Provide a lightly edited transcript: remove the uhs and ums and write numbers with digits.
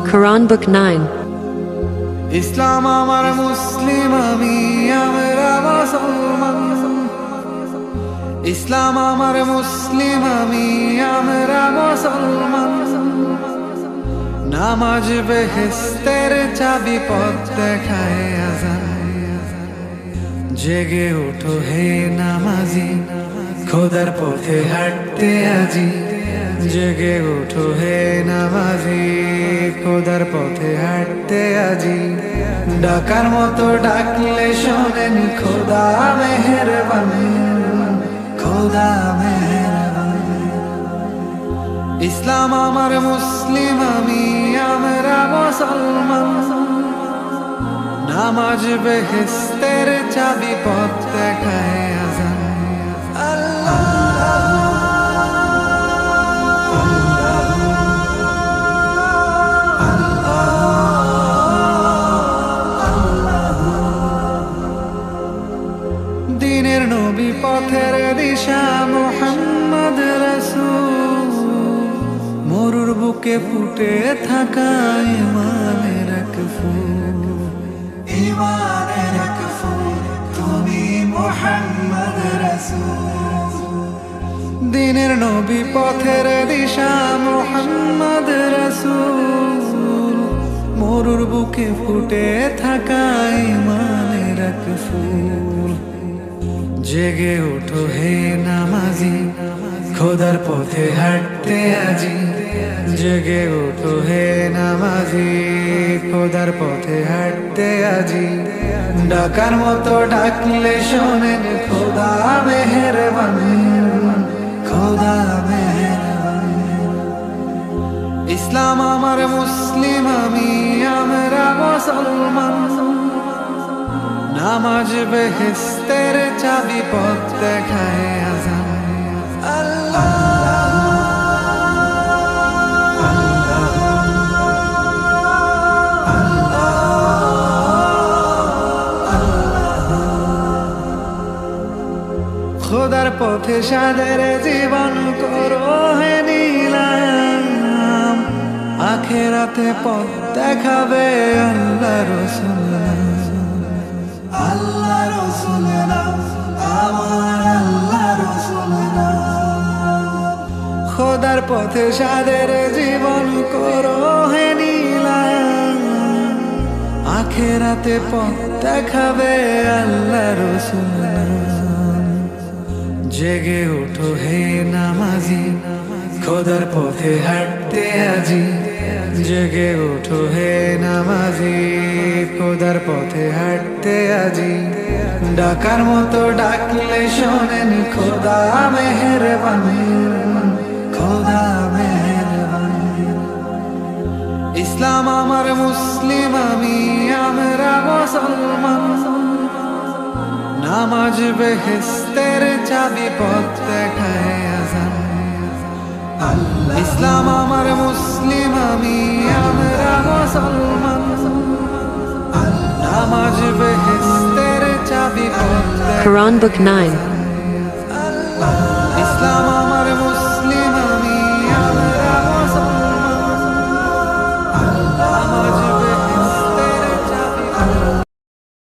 Quran Book 9. ইসলাম আমার মুসলিম আমি আমরা মুসলমান। ইসলাম আমার মুসলিম আমি আমরা মুসলমান। নামাজ বেহেশতের চাবি পথ দেখায় আযান। জেগে ওঠো হে নামাজি, খোদার পথে হাঁটতে আজি। জেগে ওঠো হে নামাজি, খোদার পথে হাঁটতে আজি। ডাকার মতো ডাকলে শোনেন খোদা মেহেরবান, খোদা মেহেরবান। ইসলাম আমার মুসলিম আমি আমরা মুসলমান। নামাজ বেহেশতের চাবি পথ দেখায় আযান। দিনের নবী পথের দিশা মুহাম্মদ রাসূল। মরুর বুকে ফুটে থাকা ইমানের এক ফুল, ইমানের এক ফুল তুমি মুহাম্মদ রাসূল। দিনের নবী পথের দিশা মুহাম্মদ রাসূল। মরুর বুকে ফুটে থাকা ইমানের এক ফুল। জেগে ওঠো হে নামাজি, খোদার পথে হাঁটতে আজি। জেগে ওঠো হে নামাজি, খোদার পথে হাঁটতে আজি। ডাকার মতো ডাকলে শোনেন খোদা মেহেরবান, খোদা মেহেরবান। ইসলাম আমার মুসলিম আমি আমরা মুসলমান। নামাজ বেহেশতের চাবি পথ দেখায় আযান। খোদার পথে সাদের জীবন করো হে নিলাম। আখেরাতে পথ দেখাবে আল্লাহ রাসূল, আল্লাহ রাসূল আমার আল্লাহ রাসূল। খোদার পথে সাদের জীবন করো হে নিলাম। আখেরাতে পথ দেখাবে আল্লাহ রাসূল। জেগে ওঠো হে নামাজি, খোদার পথে হাঁটতে আজি। জেগে ওঠো হে নামাজি, খোদার পথে হাঁটতে আজি। ডাকার মতো ডাকলে শোনেন খোদা মেহেরবান, খোদা মেহেরবান। ইসলাম আমার মুসলিম আমি আমরা মুসলমান। নামাজ বেহেশতের চাবি পথ দেখায় আযান। ইসলাম আমার মুসলিম আমি আমরা মুসলমান। নামাজ বেহেশতের চাবি পথ দেখায় Quran Book 9. আযান।